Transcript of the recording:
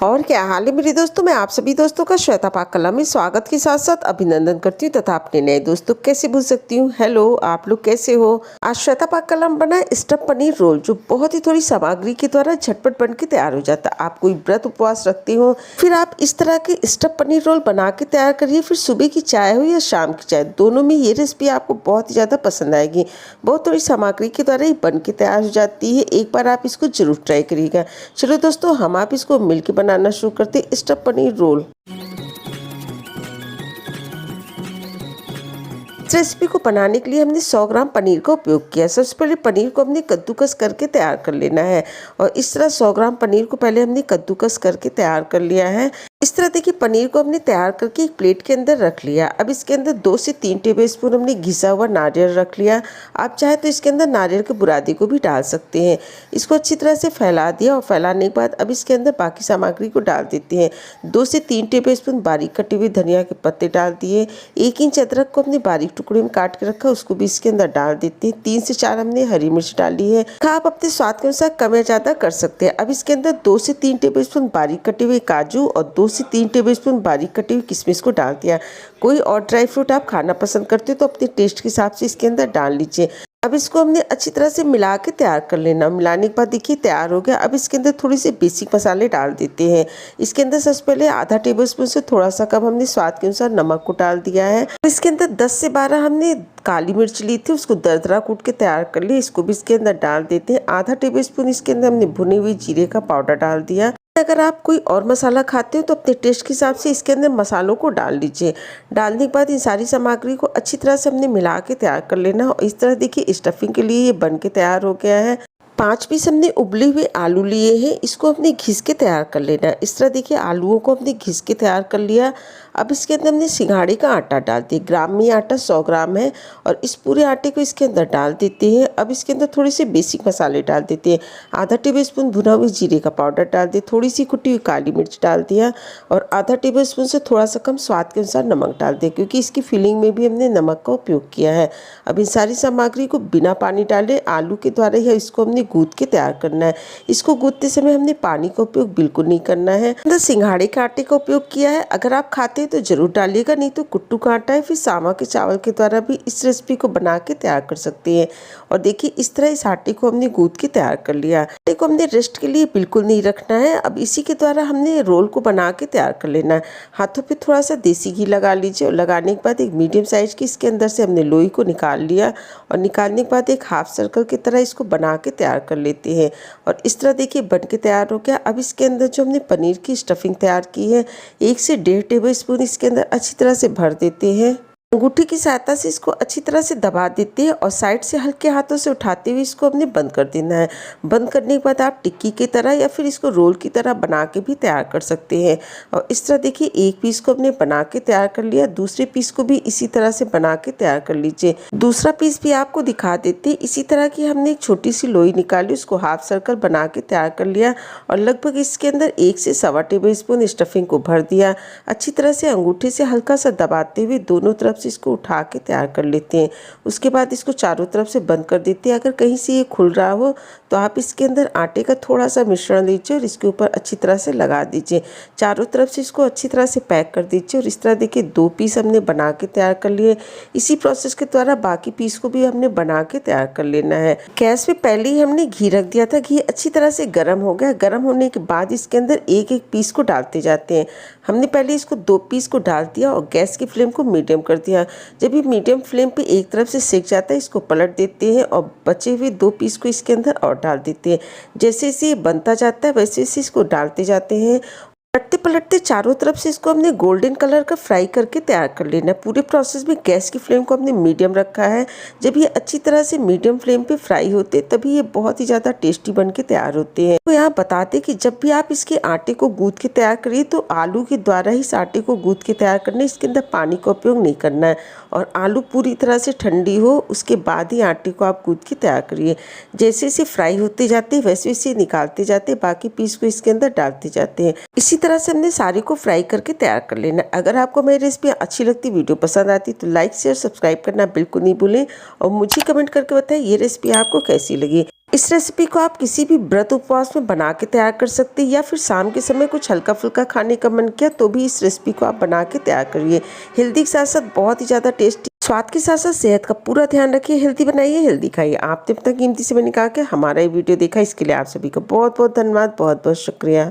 और क्या हाल है मेरे दोस्तों। मैं आप सभी दोस्तों का श्वेता पाक कला में स्वागत के साथ साथ अभिनंदन करती हूँ तथा अपने नए दोस्तों कैसे भूल सकती हूँ। हेलो, आप लोग कैसे हो। आज श्वेता पाक कला में बना स्टफ पनीर रोल, जो बहुत ही थोड़ी सामग्री के द्वारा झटपट बन के तैयार हो जाता है। आप कोई व्रत उपवास रखते हो, फिर आप इस तरह के स्टफ पनीर रोल बना के तैयार करिए। फिर सुबह की चाय हो या शाम की चाय, दोनों में ये रेसिपी आपको बहुत ही ज़्यादा पसंद आएगी। बहुत थोड़ी सामग्री के द्वारा ही बन के तैयार हो जाती है। एक बार आप इसको जरूर ट्राई करिएगा। चलो दोस्तों, हम आप इसको मिलकर बनाना शुरू करते स्टफ पनीर रोल। इस रेसिपी को बनाने के लिए हमने 100 ग्राम पनीर का उपयोग किया। सबसे पहले पनीर को हमने कद्दूकस करके तैयार कर लेना है और इस तरह 100 ग्राम पनीर को पहले हमने कद्दूकस करके तैयार कर लिया है। इस तरह देखिए पनीर को हमने तैयार करके एक प्लेट के अंदर रख लिया। अब इसके अंदर 2 से 3 टेबलस्पून हमने घिसा हुआ नारियल रख लिया। आप चाहे तो इसके अंदर नारियल के बुरादी को भी डाल सकते हैं। इसको अच्छी तरह से फैला दिया और फैलाने के बाद अब इसके अंदर बाकी सामग्री को डाल देते हैं। 2 से 3 टेबलस्पून बारीक कटे हुए धनिया के पत्ते डाल दिए। 1 इंच अदरक को हमने बारीक टुकड़े में काट के रखा, उसको भी इसके अंदर डाल देते हैं। 3 से 4 हमने हरी मिर्च डाली है। आप अपने स्वाद के अनुसार कम या ज्यादा कर सकते हैं। अब इसके अंदर 2 से 3 टेबलस्पून बारीक कटे हुए काजू और 2 से 3 टेबलस्पून बारीक कटी हुई किशमिश को डाल दिया। कोई और ड्राई फ्रूट आप खाना पसंद करते हो तो अपने टेस्ट के हिसाब से इसके अंदर डाल लीजिए। अब इसको हमने अच्छी तरह से मिला के तैयार कर लेना। मिलाने के बाद देखिए तैयार हो गया। अब इसके अंदर थोड़ी सी बेसिक मसाले डाल देते हैं। इसके अंदर सबसे पहले आधा टेबलस्पून से थोड़ा सा कम हमने स्वाद के अनुसार नमक को डाल दिया है। इसके अंदर 10 से 12 हमने काली मिर्च ली थी, उसको दरदरा कूट के तैयार कर लिया। इसको भी इसके अंदर डाल देते हैं। आधा टेबलस्पून इसके अंदर हमने भुनी हुई जीरे का पाउडर डाल दिया। अगर आप कोई और मसाला खाते हो तो अपने टेस्ट के हिसाब से इसके अंदर मसालों को डाल लीजिए। डालने के बाद इन सारी सामग्री को अच्छी तरह से हमने मिला के तैयार कर लेना। और इस तरह देखिए स्टफिंग के लिए ये बन के तैयार हो गया है। 5 पीस हमने उबले हुए आलू लिए हैं, इसको हमने घिस के तैयार कर लेना। इस तरह देखिए आलूओं को हमने घिस के तैयार कर लिया। अब इसके अंदर हमने सिंघाड़े का आटा डाल दिया। ग्राम में आटा 100 ग्राम है और इस पूरे आटे को इसके अंदर डाल देते हैं। अब इसके अंदर थोड़े से बेसिक मसाले डाल देते हैं। आधा टेबलस्पून भुना हुआ जीरे का पाउडर डाल दिया, थोड़ी सी कुटी हुई काली मिर्च डाल दिया और आधा टेबलस्पून से थोड़ा सा कम स्वाद के अनुसार नमक डाल दिया, क्योंकि इसकी फिलिंग में भी हमने नमक का उपयोग किया है। अब इन सारी सामग्री को बिना पानी डाले आलू के द्वारा ही इसको हमने गूंथ के तैयार करना है। इसको गूंथते समय हमने पानी का उपयोग बिल्कुल नहीं करना है। अंदर सिंघाड़े के आटे का उपयोग किया है। अगर आप खाते हैं तो जरूर डालिएगा, नहीं तो कुट्टू का आटा है फिर सामा के चावल के द्वारा भी इस रेसिपी को बना के तैयार कर सकते हैं। और देखिए इस तरह इस आटे को हमने गूंथ के तैयार कर लिया। आटे को हमने रेस्ट के लिए बिल्कुल नहीं रखना है। अब इसी के द्वारा हमने रोल को बना के तैयार कर लेना है। हाथों पे थोड़ा सा देसी घी लगा लीजिए और लगाने के बाद एक मीडियम साइज की इसके अंदर से हमने लोई को निकाल लिया और निकालने के बाद एक हाफ सर्कल की तरह इसको बना के तैयार कर लेते हैं। और इस तरह देखिए बन के तैयार हो गया। अब इसके अंदर जो हमने पनीर की स्टफिंग तैयार की है 1 से 1.5 टेबलस्पून इसके अंदर अच्छी तरह से भर देते हैं। अंगूठी की सहायता से इसको अच्छी तरह से दबा देते हैं और साइड से हल्के हाथों से उठाते हुए इसको हमने बंद कर देना है। बंद करने के बाद आप टिक्की की तरह या फिर इसको रोल की तरह बना के भी तैयार कर सकते हैं। और इस तरह देखिए एक पीस को हमने बना के तैयार कर लिया, दूसरे पीस को भी इसी तरह से बना के तैयार कर लीजिए। दूसरा पीस भी आपको दिखा देते हैं। इसी तरह की हमने एक छोटी सी लोई निकाली, उसको हाफ सर्कल बना के तैयार कर लिया और लगभग इसके अंदर 1 से 1.25 टेबलस्पून स्टफिंग को भर दिया। अच्छी तरह से अंगूठे से हल्का सा दबाते हुए दोनों तरफ से इसको उठा के तैयार कर लेते हैं। उसके बाद इसको चारों तरफ से बंद कर देते हैं। अगर कहीं से ये खुल रहा हो तो आप इसके अंदर आटे का थोड़ा सा मिश्रण लीजिए और इसके ऊपर अच्छी तरह से लगा दीजिए। चारों तरफ से इसको अच्छी तरह से पैक कर दीजिए। और इस तरह देखिए 2 पीस हमने बना के तैयार कर लिए। इसी प्रोसेस के द्वारा बाकी पीस को भी हमने बना के तैयार कर लेना है। गैस पे पहले ही हमने घी रख दिया था। घी अच्छी तरह से गर्म हो गया। गर्म होने के बाद इसके अंदर एक एक पीस को डालते जाते हैं। हमने पहले इसको 2 पीस को डाल दिया और गैस की फ्लेम को मीडियम कर दिया। जब ये मीडियम फ्लेम पे एक तरफ से सिक जाता है इसको पलट देते हैं और बचे हुए 2 पीस को इसके अंदर और डाल देते हैं। जैसे जैसे ये बनता जाता है वैसे वैसे इसको डालते जाते हैं। पलटते पलटते चारों तरफ से इसको हमने गोल्डन कलर का फ्राई करके तैयार कर लेना है। पूरे प्रोसेस में गैस की फ्लेम को हमने मीडियम रखा है। जब ये अच्छी तरह से मीडियम फ्लेम पे फ्राई होते हैं तभी ये बहुत ही ज़्यादा टेस्टी बन के तैयार होते हैं। तो यहाँ बताते कि जब भी आप इसके आटे को गूंथ के तैयार करिए तो आलू के द्वारा ही इस आटे को गूंथ के तैयार करना है। इसके अंदर पानी का उपयोग नहीं करना है और आलू पूरी तरह से ठंडी हो उसके बाद ही आटे को आप गूंथ के तैयार करिए। जैसे जैसे फ्राई होते जाते हैं वैसे वैसे निकालते जाते, बाकी पीस को इसके अंदर डालते जाते हैं। इसी तरह से हमने सारे को फ्राई करके तैयार कर लेना। अगर आपको मेरी रेसिपी अच्छी लगती, वीडियो पसंद आती तो लाइक शेयर सब्सक्राइब करना बिल्कुल नहीं भूलें और मुझे कमेंट करके बताएं ये रेसिपी आपको कैसी लगी। इस रेसिपी को आप किसी भी व्रत उपवास में बना के तैयार कर सकते हैं या फिर शाम के समय कुछ हल्का फुल्का खाने का मन किया तो भी इस रेसिपी को आप बना के तैयार करिए। हेल्दी के साथ साथ बहुत ही ज़्यादा टेस्टी, स्वाद के साथ साथ सेहत का पूरा ध्यान रखिए। हेल्दी बनाइए, हेल्दी खाइए। आपने अपना कीमती समय निकाल के हमारा ये वीडियो देखा, इसके लिए आप सभी का बहुत बहुत धन्यवाद, बहुत बहुत शुक्रिया।